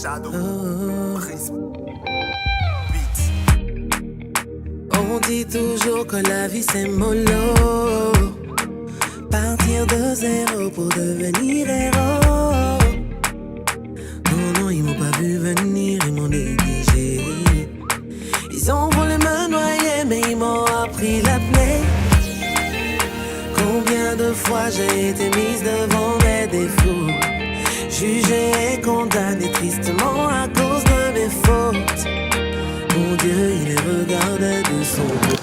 Shadow. On dit toujours que la vie c'est mollo. Partir de zéro pour devenir héros. Non, ils m'ont pas vu venir, ils m'ont négligé. Ils ont voulu me noyer, mais ils m'ont appris la plaie. Combien de fois j'ai été mise devant mes défauts, jugée et condamnée tristement à cause de mes fautes. Mon Dieu, il les regardait de son dos.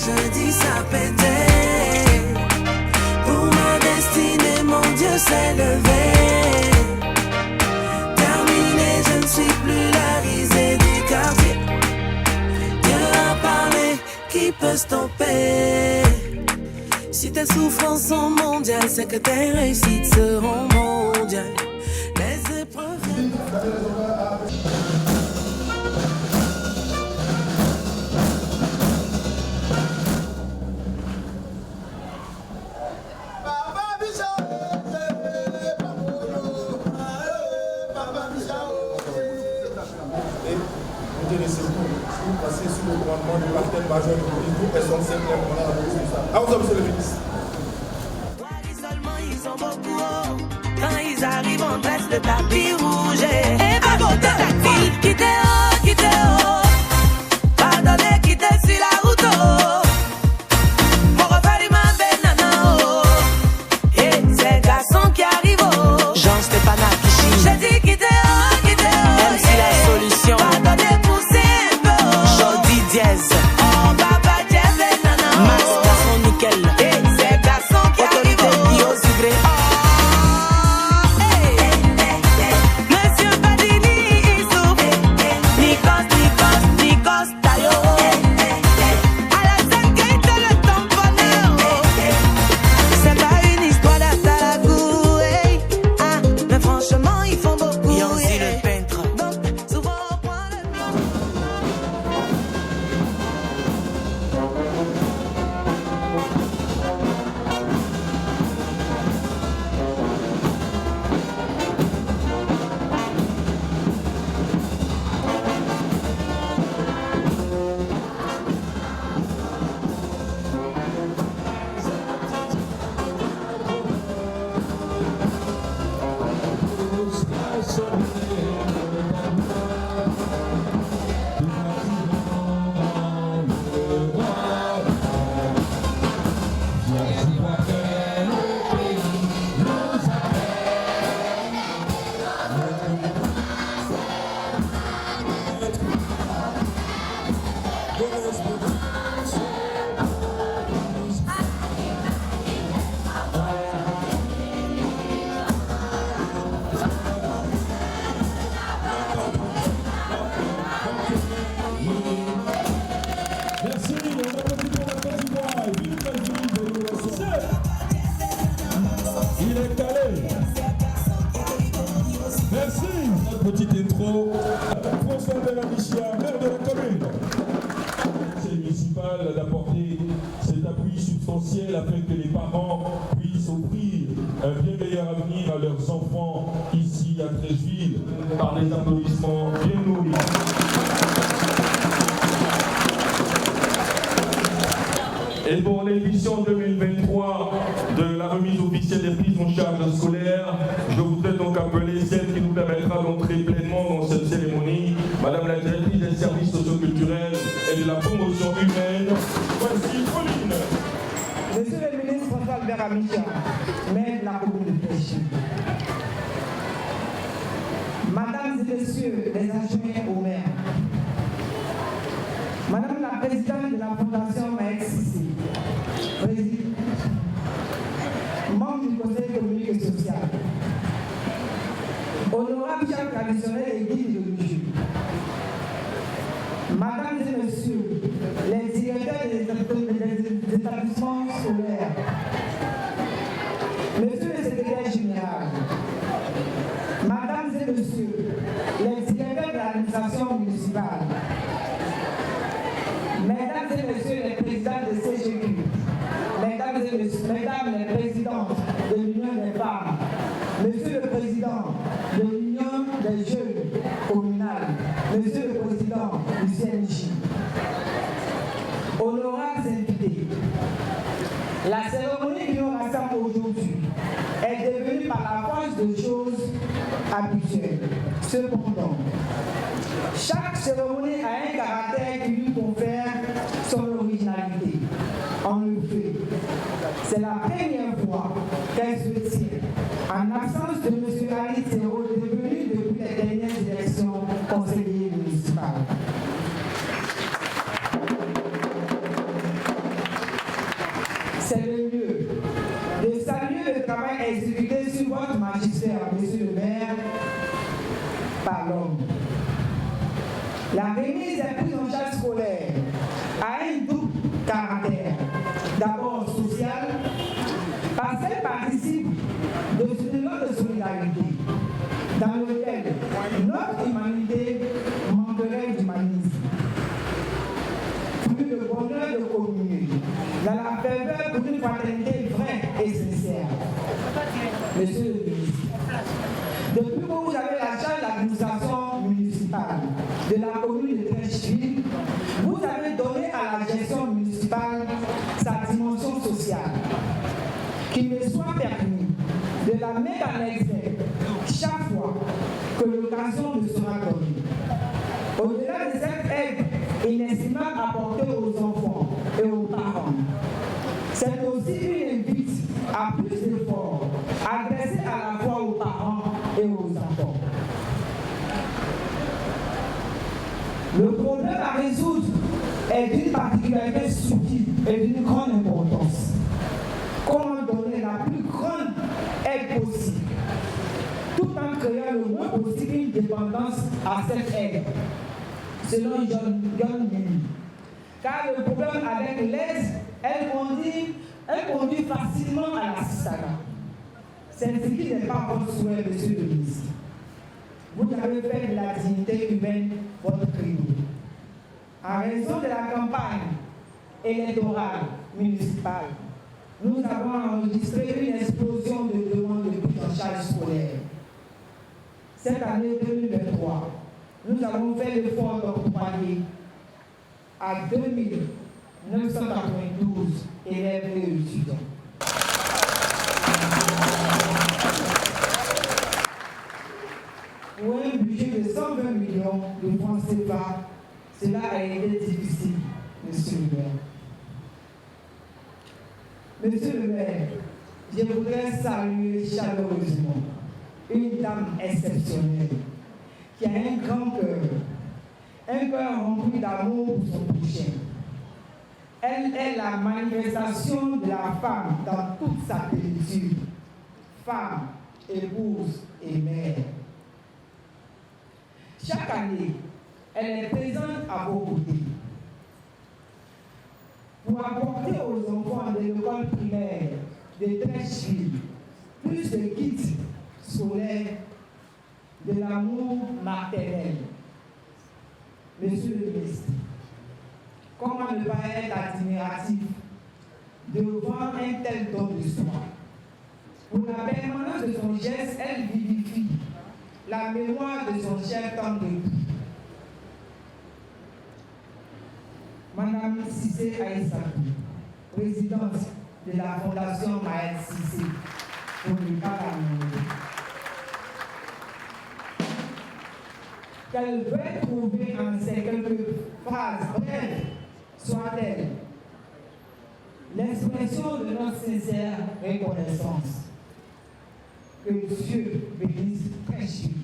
Jeudi ça pétait. Pour ma destinée, mon Dieu s'est levé. Terminé, je ne suis plus la risée du quartier. Dieu a parlé, qui peut stopper? Si tes souffrances sont mondiales, c'est que tes réussites seront mondiales. Les épreuves viennent. Passer sous le commandement du quartier-major de police, vous personnes simplement on a la police de ça. À vous, monsieur le ministre. Ils ont beaucoup. Quand ils arrivent, on dresse le tapis rouge. Et va voter la ville. Quittez haut. Pardonnez, quittez sur la route. Mon refait du banana. Et ces garçons qui arrivent. Jean-Stéphane Akichi. J'ai dit quittez haut. Même si la solution. Pardonnez, poussez un peu. Jody Diaz. Oh, papa, Diaz et nana. Max Garçon Nickel. Et ces garçons qui arrivent. Monsieur Badini, il souffre. Nikos, Tayo. À la scène, quitte le tamponneur. C'est pas une histoire d'Atalagou. Ah, mais franchement, ils font beaucoup. Il y a aussi le peintre. Donc, souvent, on prend le petite intro. François Bellamichia, maire de la commune. C'est municipal d'apporter cet appui substantiel afin que les parents puissent offrir un bien meilleur avenir à leurs enfants ici à Treichville par des applaudissements bien nourris. Et pour l'édition 2023 de la remise officielle des prises en charge scolaires, je voudrais donc appeler celle qui nous permettra d'entrer pleinement dans cette cérémonie, Madame la directrice des services socioculturels et de la promotion humaine. Voici Pauline. Monsieur le ministre François Albert Amicha, maire de la commune de Treichville. Mesdames et messieurs les adjoints au maire, Madame la présidente de la Fondation Maëx Sissi, membre du Conseil économique et social, honorable chef traditionnel et guide de l'UJU, Mesdames et messieurs les directeurs des établissements scolaires, municipal, mesdames et messieurs les présidents de CGQ, mesdames les présidentes de l'Union des femmes, monsieur le président de l'Union des jeunes communales, monsieur le président du CNJ, honorables invités, la cérémonie qui nous rassemble aujourd'hui est devenue par la force de choses habituelles. Cependant, chaque cérémonie a un caractère qui lui confère son originalité. En effet, c'est la première fois qu'elle se tient en absence de M. Ali Théo, devenu depuis les dernières élections conseiller municipal. C'est le lieu de saluer le travail exécuté sur votre magistère, monsieur le maire, par l'homme. La remise des prises en charge scolaires a un double caractère. D'abord social, parce qu'elle participe de ce élan de solidarité dans lequel notre humanité manquerait d'humanisme. Plus le bonheur de communier dans la ferveur pour une fraternité vraie et sincère. Monsieur le ministre, depuis que vous avez la charge de l'administration municipale de la commune de Trècheville, vous avez donné à la gestion municipale sa dimension sociale, qu'il me soit permis de la mettre en exergue chaque fois que l'occasion me sera donnée. Au-delà de cette aide inestimable apportée aux enfants et aux parents, c'est aussi une invite à plus d'efforts adressés à la fois aux parents et aux enfants. Le problème à résoudre est d'une particularité subtile et d'une grande importance. Comment donner la plus grande aide possible, tout en créant le moins possible une dépendance à cette aide, selon John Minnie. Car le problème avec l'aide, elle conduit facilement à l'assistanat. C'est ce qui n'est pas votre souhait, monsieur le ministre. Vous avez fait de la dignité humaine votre credo. En raison de la campagne électorale municipale, nous avons enregistré une explosion de demandes de prise en charge scolaire. Cette année 2023, nous avons fait l'effort d'octroyer à 2992 élèves et étudiants. Pour un budget de 120 millions de francs CFA, cela a été difficile, monsieur le maire. Monsieur le maire, je voudrais saluer chaleureusement une dame exceptionnelle qui a un grand cœur rempli d'amour pour son prochain. Elle est la manifestation de la femme dans toute sa plénitude, femme, épouse et mère. Chaque année, elle est présente à vos côtés pour apporter aux enfants de l'école primaire de Trècheville plus de kits scolaires, de l'amour maternel. Monsieur le ministre, comment ne pas être admiratif devant un tel don de soi? Pour la permanence de son geste, elle vivifie la mémoire de son cher tendre époux. Madame Cissé Aïssatou, présidente de la Fondation Maël Cissé, pour ne pas la nommer. Qu'elle veuille trouver en ces quelques phrases brèves, soit-elle, l'expression de notre sincère reconnaissance. Que Dieu bénisse Trècheville.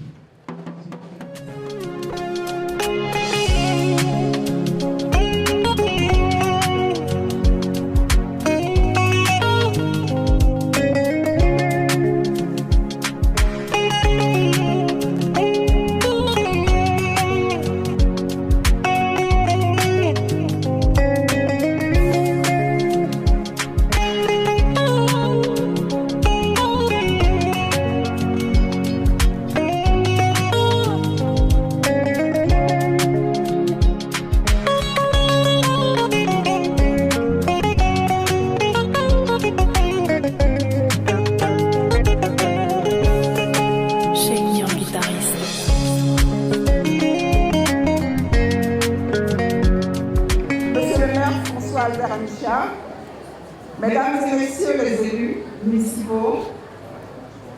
municipaux,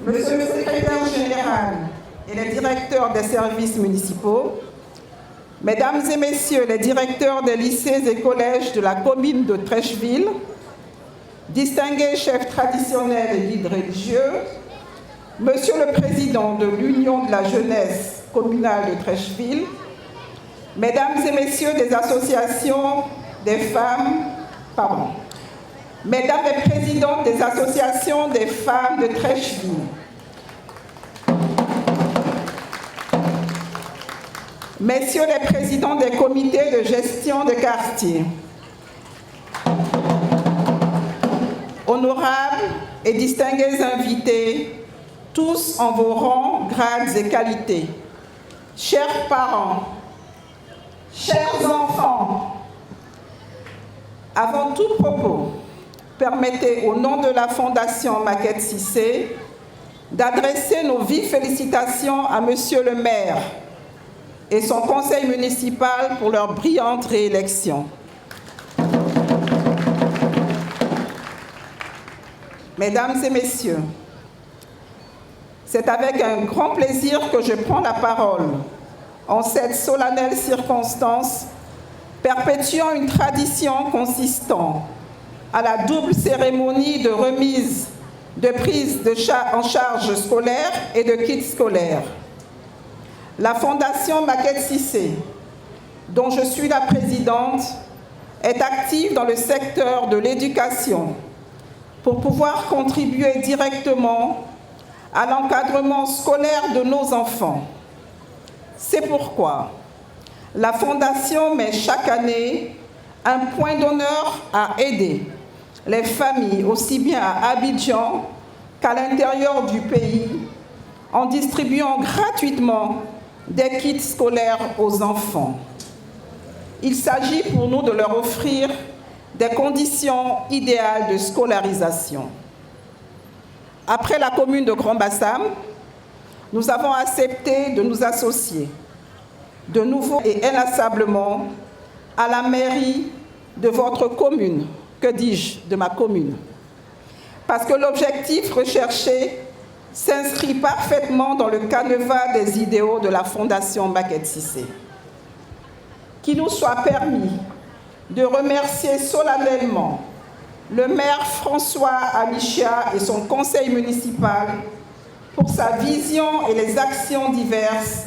Monsieur le secrétaire général et les directeurs des services municipaux, Mesdames et Messieurs les directeurs des lycées et collèges de la commune de Treichville, distingués chefs traditionnels et guides religieux, Monsieur le Président de l'Union de la jeunesse communale de Treichville, Mesdames et Messieurs des associations des femmes, Mesdames les présidentes des associations des femmes de Treichville, Messieurs les présidents des comités de gestion de quartier, honorables et distingués invités, tous en vos rangs, grades et qualités, chers parents, chers enfants, avant tout propos, permettez au nom de la Fondation Maquette Cissé d'adresser nos vives félicitations à Monsieur le maire et son conseil municipal pour leur brillante réélection. Mesdames et Messieurs, c'est avec un grand plaisir que je prends la parole en cette solennelle circonstance, perpétuant une tradition consistant à la double cérémonie de remise de prise en charge scolaire et de kit scolaire. La Fondation Maquette Cissé, dont je suis la présidente, est active dans le secteur de l'éducation pour pouvoir contribuer directement à l'encadrement scolaire de nos enfants. C'est pourquoi la Fondation met chaque année un point d'honneur à aider les familles, aussi bien à Abidjan qu'à l'intérieur du pays, en distribuant gratuitement des kits scolaires aux enfants. Il s'agit pour nous de leur offrir des conditions idéales de scolarisation. Après la commune de Grand-Bassam, nous avons accepté de nous associer de nouveau et inlassablement à la mairie de votre commune, que dis-je, de ma commune. Parce que l'objectif recherché s'inscrit parfaitement dans le canevas des idéaux de la Fondation Maquette Cissé. Qu'il nous soit permis de remercier solennellement le maire François Amichia et son conseil municipal pour sa vision et les actions diverses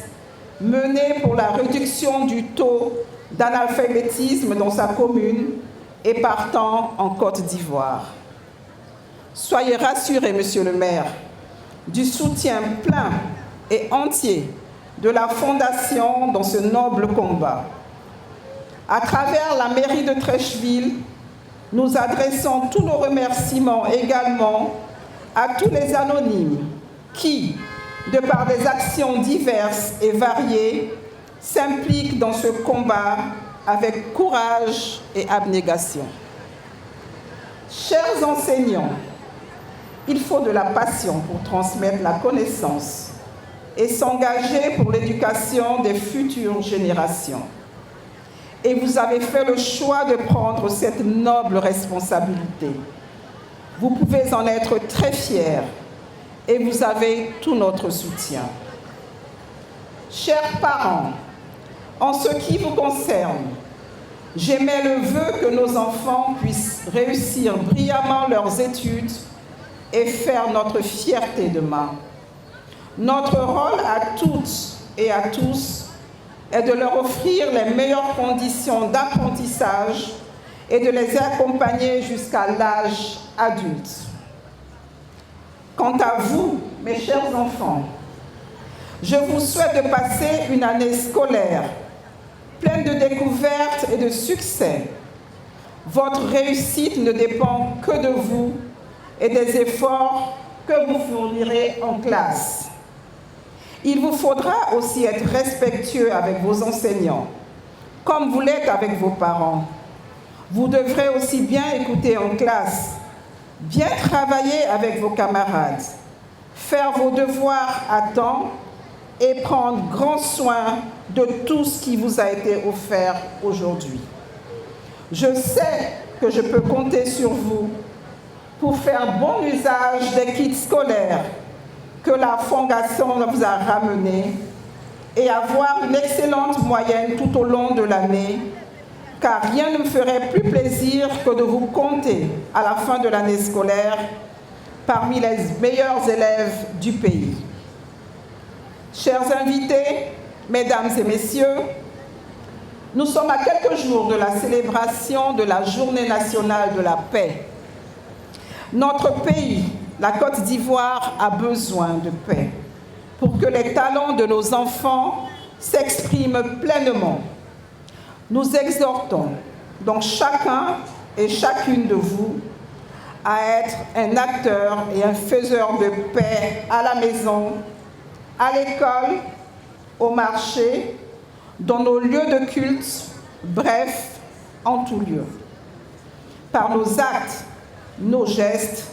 menées pour la réduction du taux d'analphabétisme dans sa commune et partant en Côte d'Ivoire. Soyez rassurés, Monsieur le maire, du soutien plein et entier de la Fondation dans ce noble combat. À travers la mairie de Treichville, nous adressons tous nos remerciements également à tous les anonymes qui, de par des actions diverses et variées, s'impliquent dans ce combat avec courage et abnégation. Chers enseignants, il faut de la passion pour transmettre la connaissance et s'engager pour l'éducation des futures générations. Et vous avez fait le choix de prendre cette noble responsabilité. Vous pouvez en être très fiers et vous avez tout notre soutien. Chers parents, en ce qui vous concerne, j'émets le vœu que nos enfants puissent réussir brillamment leurs études et faire notre fierté demain. Notre rôle à toutes et à tous est de leur offrir les meilleures conditions d'apprentissage et de les accompagner jusqu'à l'âge adulte. Quant à vous, mes chers enfants, je vous souhaite de passer une année scolaire pleine de découvertes et de succès. Votre réussite ne dépend que de vous et des efforts que vous fournirez en classe. Il vous faudra aussi être respectueux avec vos enseignants, comme vous l'êtes avec vos parents. Vous devrez aussi bien écouter en classe, bien travailler avec vos camarades, faire vos devoirs à temps et prendre grand soin de tout ce qui vous a été offert aujourd'hui. Je sais que je peux compter sur vous pour faire bon usage des kits scolaires que la Fondation vous a ramenés et avoir une excellente moyenne tout au long de l'année, car rien ne me ferait plus plaisir que de vous compter à la fin de l'année scolaire parmi les meilleurs élèves du pays. Chers invités, mesdames et messieurs, nous sommes à quelques jours de la célébration de la Journée nationale de la paix. Notre pays, la Côte d'Ivoire, a besoin de paix pour que les talents de nos enfants s'expriment pleinement. Nous exhortons donc chacun et chacune de vous à être un acteur et un faiseur de paix à la maison, à l'école, au marché, dans nos lieux de culte, bref, en tout lieu. Par nos actes, nos gestes,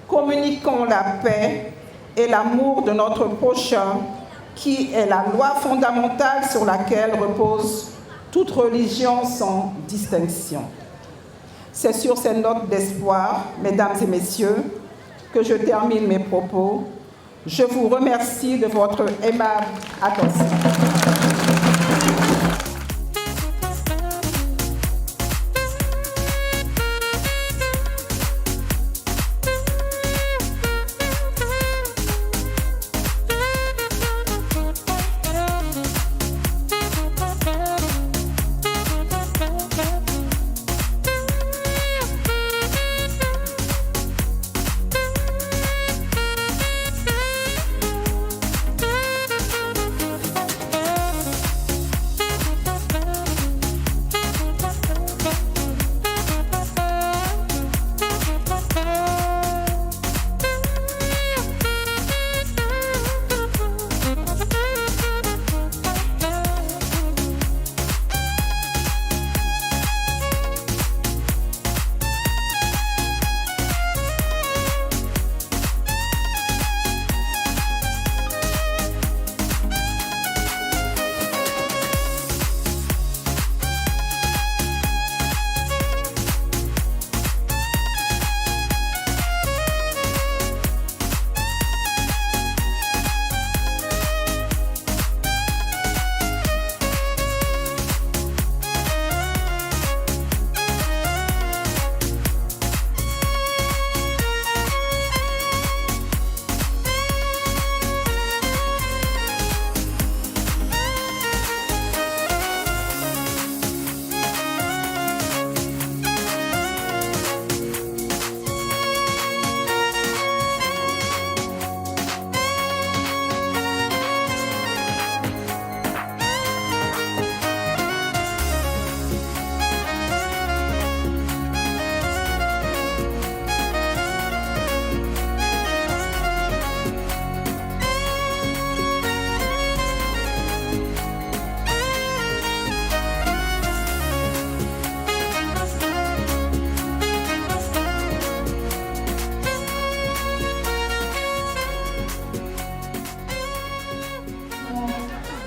communiquons la paix et l'amour de notre prochain, qui est la loi fondamentale sur laquelle repose toute religion sans distinction. C'est sur ces notes d'espoir, mesdames et messieurs, que je termine mes propos. Je vous remercie de votre aimable attention.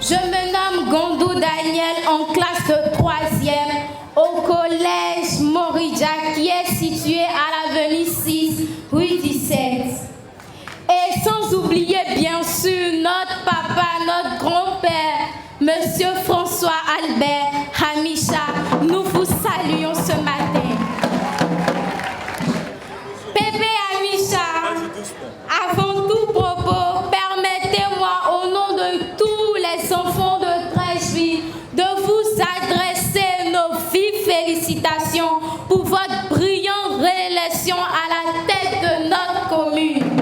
Je me nomme Gondou Daniel, en classe de 3e au collège Moridja, qui est situé à l'avenue 6, rue 17. Et sans oublier bien sûr notre papa, notre grand-père, Monsieur François Albert Hamisha, nous vous saluons ce matin. Pépé Hamisha, avant tout propos, permettez-moi au nom de tous les enfants de Treichville de vous adresser nos vives félicitations pour votre brillante réélection à la tête de notre commune.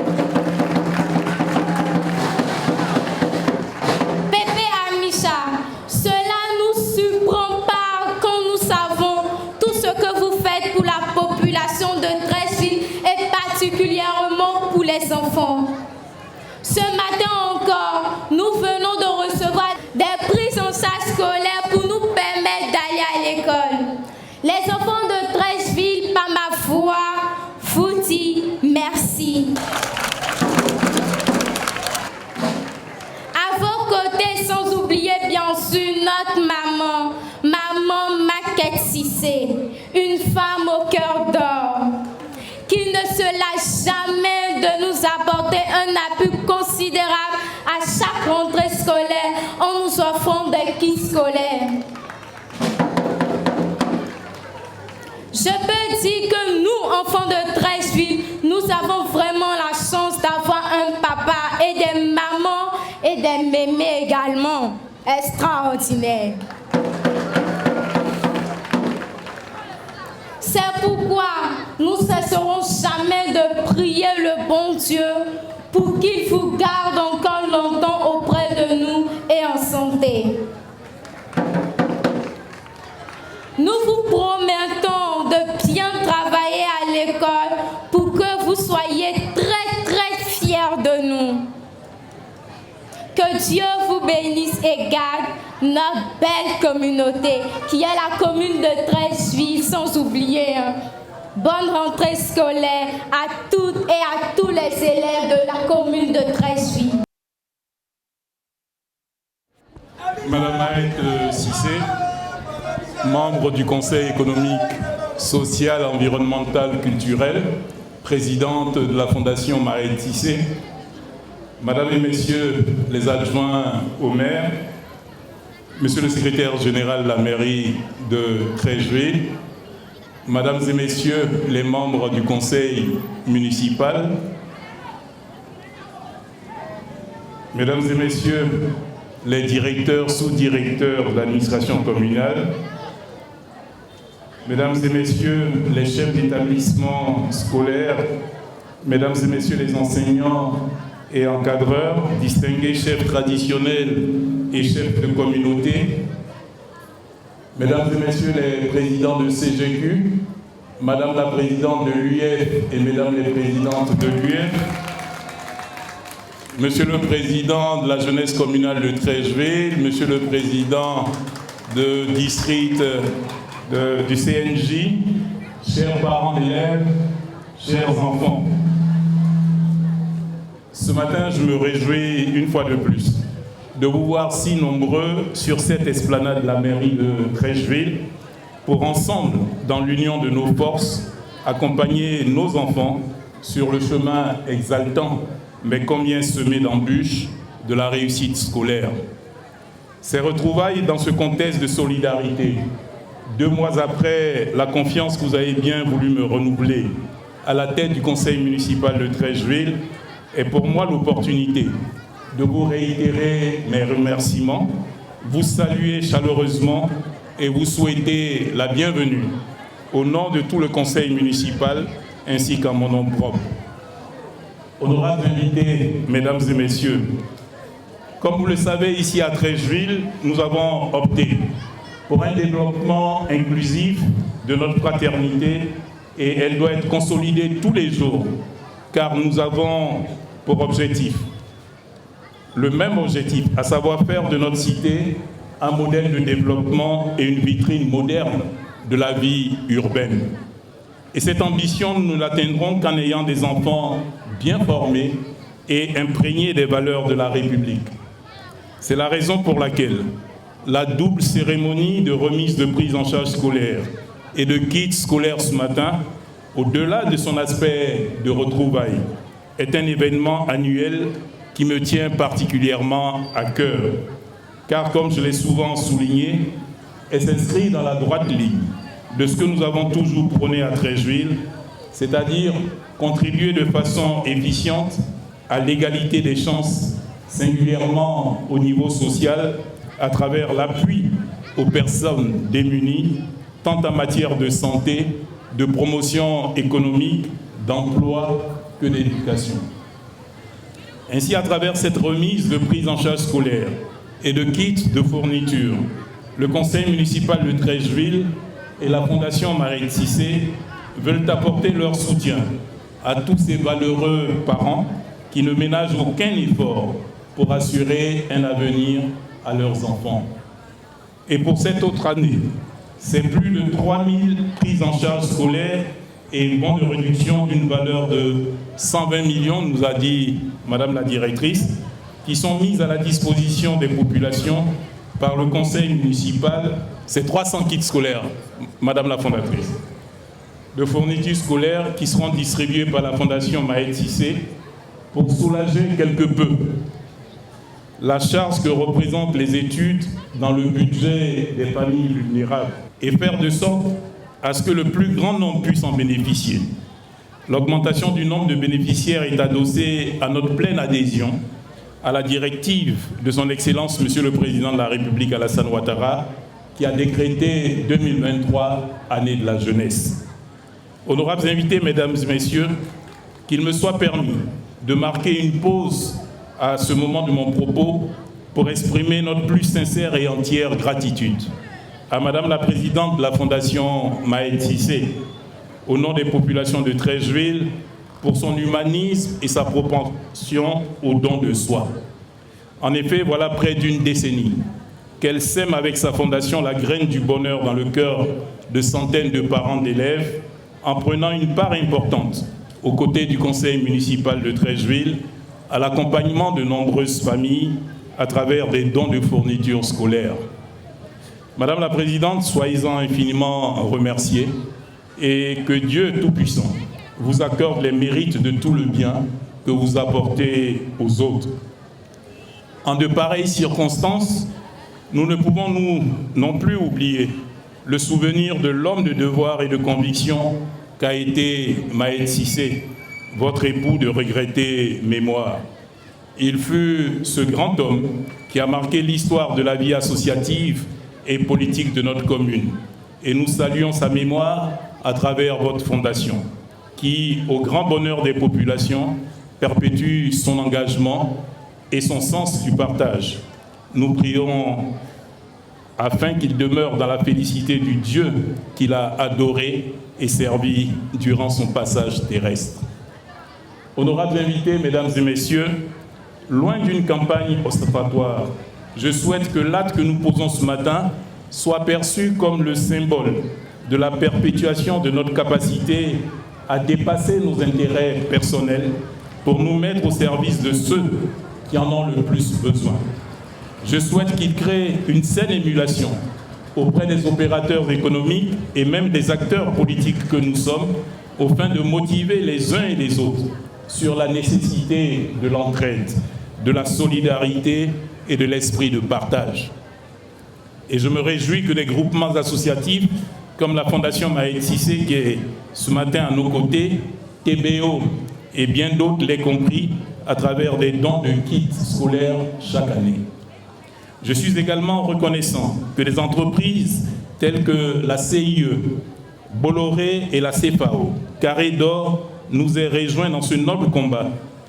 Pépé Hamisha, cela nous surprend pas quand nous savons tout ce que vous faites pour la population de Treichville et particulièrement pour les enfants. Ce matin encore, nous venons de recevoir des prises en charge scolaires pour nous permettre d'aller à l'école. Les enfants de Treichville, par ma foi, vous disent merci. À vos côtés, sans oublier bien sûr notre maman, Maman Maquette Cissé, une femme au cœur d'or, qui ne ne se lâche jamais de nous apporter un appui considérable à chaque rentrée scolaire en nous offrant des kits scolaires. Je peux dire que nous, enfants de Treichville, nous avons vraiment la chance d'avoir un papa et des mamans et des mémés également extraordinaires. C'est pourquoi nous ne cesserons jamais de prier le bon Dieu pour qu'il vous garde encore longtemps auprès de nous et en santé. Nous vous promettons de bien travailler à l'école pour que vous soyez très très fiers de nous. Que Dieu vous bénisse et garde notre belle communauté qui est la commune de Treichville, sans oublier. Bonne rentrée scolaire à toutes et à tous les élèves de la commune de Treichville. Madame Maët Cissé, membre du Conseil économique, social, environnemental, culturel, présidente de la Fondation Maët Cissé, Madame et Messieurs les adjoints au maire, Monsieur le secrétaire général de la mairie de Treichville, Mesdames et Messieurs les membres du conseil municipal, Mesdames et Messieurs les directeurs, sous-directeurs de l'administration communale, Mesdames et Messieurs les chefs d'établissement scolaire, Mesdames et Messieurs les enseignants et encadreurs, distingués chefs traditionnels et chefs de communauté, Mesdames et Messieurs les présidents de CGQ, Madame la présidente de l'UF et Mesdames les présidentes de l'UF, Monsieur le président de la jeunesse communale de Treichville, Monsieur le président de district du CNJ, chers parents d'élèves, chers enfants. Ce matin, je me réjouis une fois de plus de vous voir si nombreux sur cette esplanade de la mairie de Treichville pour ensemble, dans l'union de nos forces, accompagner nos enfants sur le chemin exaltant, mais combien semé d'embûches, de la réussite scolaire. Ces retrouvailles dans ce contexte de solidarité, 2 mois après la confiance que vous avez bien voulu me renouveler à la tête du conseil municipal de Treichville, est pour moi l'opportunité de vous réitérer mes remerciements, vous saluer chaleureusement et vous souhaiter la bienvenue au nom de tout le conseil municipal ainsi qu'à mon nom propre. Honorables invités, mesdames et messieurs, comme vous le savez, ici à Treichville, nous avons opté pour un développement inclusif de notre fraternité et elle doit être consolidée tous les jours, car nous avons pour objectif le même objectif, à savoir faire de notre cité un modèle de développement et une vitrine moderne de la vie urbaine. Et cette ambition, nous ne l'atteindrons qu'en ayant des enfants bien formés et imprégnés des valeurs de la République. C'est la raison pour laquelle la double cérémonie de remise de prise en charge scolaire et de kits scolaires ce matin, au-delà de son aspect de retrouvailles, est un événement annuel qui me tient particulièrement à cœur, car comme je l'ai souvent souligné, elle s'inscrit dans la droite ligne de ce que nous avons toujours prôné à Treichville, c'est-à-dire contribuer de façon efficiente à l'égalité des chances, singulièrement au niveau social, à travers l'appui aux personnes démunies, tant en matière de santé, de promotion économique, d'emploi que d'éducation. Ainsi, à travers cette remise de prise en charge scolaire et de kits de fourniture, le conseil municipal de Treichville et la Fondation Maët Cissé veulent apporter leur soutien à tous ces valeureux parents qui ne ménagent aucun effort pour assurer un avenir à leurs enfants. Et pour cette autre année, c'est plus de 3000 prises en charge scolaires et un bon de réduction d'une valeur de 120 millions, nous a dit Madame la directrice, qui sont mises à la disposition des populations par le conseil municipal. C'est 300 kits scolaires, Madame la fondatrice. de fournitures scolaires qui seront distribuées par la Fondation Maët Cissé pour soulager quelque peu la charge que représentent les études dans le budget des familles vulnérables et faire de sorte à ce que le plus grand nombre puisse en bénéficier. L'augmentation du nombre de bénéficiaires est adossée à notre pleine adhésion à la directive de son Excellence, Monsieur le Président de la République Alassane Ouattara, qui a décrété 2023 année de la jeunesse. Honorables invités, mesdames et messieurs, qu'il me soit permis de marquer une pause à ce moment de mon propos pour exprimer notre plus sincère et entière gratitude à Madame la Présidente de la Fondation Maët Cissé, au nom des populations de Treichville, pour son humanisme et sa propension au don de soi. En effet, voilà près d'une décennie qu'elle sème avec sa fondation la graine du bonheur dans le cœur de centaines de parents d'élèves, en prenant une part importante aux côtés du conseil municipal de Treichville à l'accompagnement de nombreuses familles à travers des dons de fournitures scolaires. Madame la Présidente, soyez-en infiniment remerciée et que Dieu Tout-Puissant vous accorde les mérites de tout le bien que vous apportez aux autres. En de pareilles circonstances, nous ne pouvons nous non plus oublier le souvenir de l'homme de devoir et de conviction qu'a été Maët Cissé, votre époux de regrettée mémoire. Il fut ce grand homme qui a marqué l'histoire de la vie associative et politique de notre commune. Et nous saluons sa mémoire à travers votre fondation, qui, au grand bonheur des populations, perpétue son engagement et son sens du partage. Nous prions afin qu'il demeure dans la félicité du Dieu qu'il a adoré et servi durant son passage terrestre. Honorables invités, mesdames et messieurs, loin d'une campagne ostentatoire, je souhaite que l'acte que nous posons ce matin soit perçu comme le symbole de la perpétuation de notre capacité à dépasser nos intérêts personnels pour nous mettre au service de ceux qui en ont le plus besoin. Je souhaite qu'il crée une saine émulation auprès des opérateurs économiques et même des acteurs politiques que nous sommes, afin de motiver les uns et les autres sur la nécessité de l'entraide, de la solidarité et de l'esprit de partage. Et je me réjouis que des groupements associatifs comme la Fondation Maët Cissé, qui est ce matin à nos côtés, TBO et bien d'autres l'aient compris à travers des dons de kits scolaires chaque année. Je suis également reconnaissant que des entreprises telles que la CIE, Bolloré et la CFAO, Carré d'Or, nous aient rejoints dans ce noble combat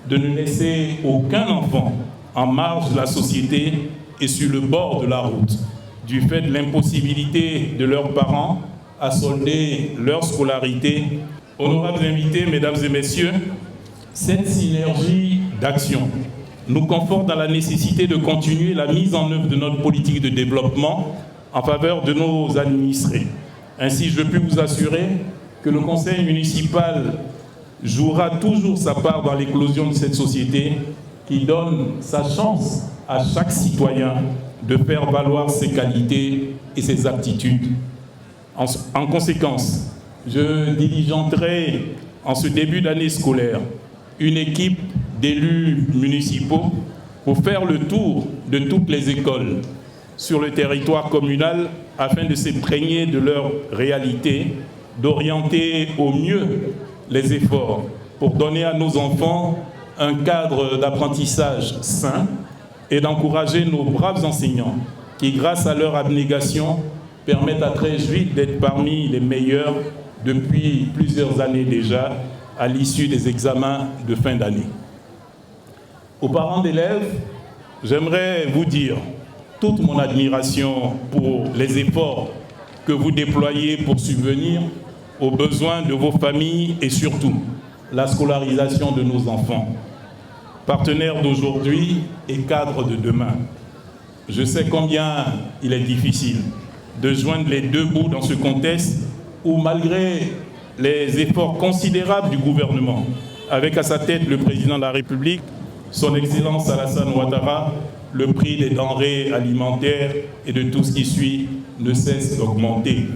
de ne laisser aucun enfant en marge de la société et sur le bord de la route, du fait de l'impossibilité de leurs parents à solder leur scolarité. Honorables invités, mesdames et messieurs, cette synergie d'action nous conforte dans la nécessité de continuer la mise en œuvre de notre politique de développement en faveur de nos administrés. Ainsi, je peux vous assurer que le conseil municipal jouera toujours sa part dans l'éclosion de cette société qui donne sa chance à chaque citoyen de faire valoir ses qualités et ses aptitudes. En conséquence, je diligenterai en ce début d'année scolaire une équipe d'élus municipaux pour faire le tour de toutes les écoles sur le territoire communal afin de s'imprégner de leur réalité, d'orienter au mieux les efforts pour donner à nos enfants un cadre d'apprentissage sain et d'encourager nos braves enseignants qui, grâce à leur abnégation, permettent à Treichville d'être parmi les meilleurs depuis plusieurs années déjà à l'issue des examens de fin d'année. Aux parents d'élèves, j'aimerais vous dire toute mon admiration pour les efforts que vous déployez pour subvenir aux besoins de vos familles et surtout la scolarisation de nos enfants. Partenaires d'aujourd'hui et cadres de demain. Je sais combien il est difficile de joindre les deux bouts dans ce contexte où, malgré les efforts considérables du gouvernement, avec à sa tête le président de la République, son Excellence Alassane Ouattara, le prix des denrées alimentaires et de tout ce qui suit ne cesse d'augmenter.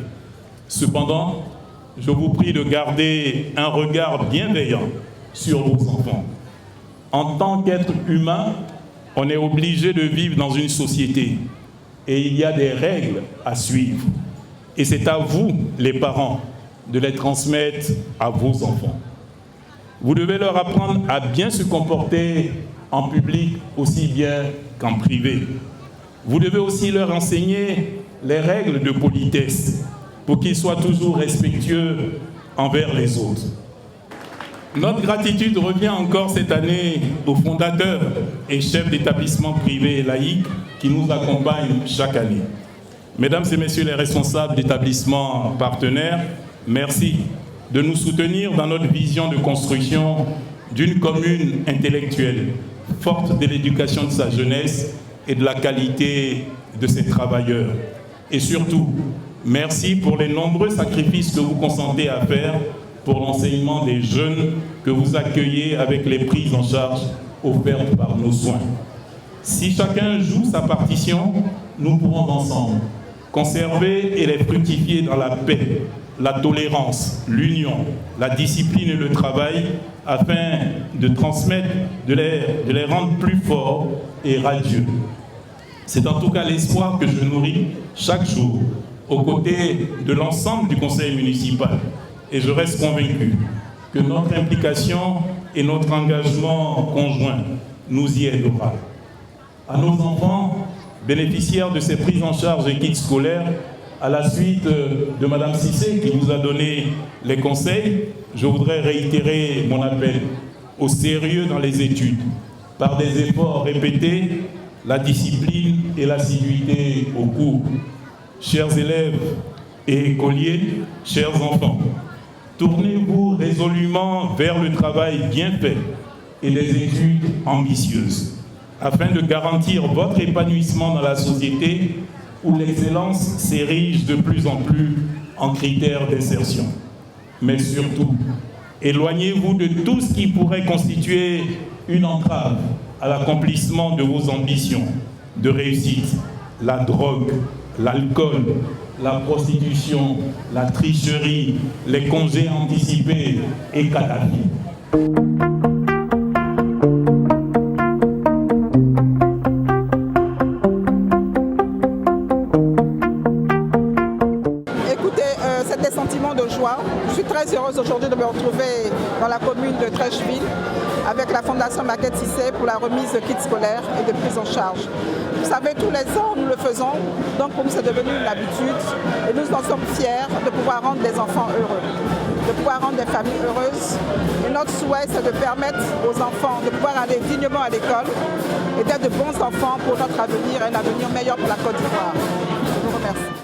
Cependant, je vous prie de garder un regard bienveillant sur vos enfants. En tant qu'être humain, on est obligé de vivre dans une société et il y a des règles à suivre. Et c'est à vous, les parents, de les transmettre à vos enfants. Vous devez leur apprendre à bien se comporter en public aussi bien qu'en privé. Vous devez aussi leur enseigner les règles de politesse pour qu'ils soient toujours respectueux envers les autres. Notre gratitude revient encore cette année aux fondateurs et chefs d'établissements privés et laïcs qui nous accompagnent chaque année. Mesdames et messieurs les responsables d'établissements partenaires, merci de nous soutenir dans notre vision de construction d'une commune intellectuelle, forte de l'éducation de sa jeunesse et de la qualité de ses travailleurs. Et surtout, merci pour les nombreux sacrifices que vous consentez à faire pour l'enseignement des jeunes que vous accueillez avec les prises en charge offertes par nos soins. Si chacun joue sa partition, nous pourrons ensemble conserver et les fructifier dans la paix, la tolérance, l'union, la discipline et le travail, afin de transmettre, de les rendre plus forts et radieux. C'est en tout cas l'espoir que je nourris chaque jour aux côtés de l'ensemble du conseil municipal. Et je reste convaincu que notre implication et notre engagement conjoint nous y aidera. À nos enfants, bénéficiaires de ces prises en charge et kits scolaires, à la suite de Mme Cissé qui vous a donné les conseils, je voudrais réitérer mon appel au sérieux dans les études, par des efforts répétés, la discipline et l'assiduité au cours. Chers élèves et écoliers, chers enfants, tournez-vous résolument vers le travail bien fait et les études ambitieuses, afin de garantir votre épanouissement dans la société où l'excellence s'érige de plus en plus en critère d'insertion. Mais surtout, éloignez-vous de tout ce qui pourrait constituer une entrave à l'accomplissement de vos ambitions de réussite, la drogue, l'alcool, la prostitution, la tricherie, les congés anticipés et Kadhafi. C'est des sentiments de joie. Je suis très heureuse aujourd'hui de me retrouver dans la commune de Treichville avec la Fondation Maquette Cissé pour la remise de kits scolaires et de prise en charge. Vous savez, tous les ans, nous le faisons, donc pour nous, c'est devenu une habitude et nous en sommes fiers de pouvoir rendre des enfants heureux, de pouvoir rendre des familles heureuses. Et notre souhait, c'est de permettre aux enfants de pouvoir aller dignement à l'école et d'être de bons enfants pour notre avenir et un avenir meilleur pour la Côte d'Ivoire. Je vous remercie.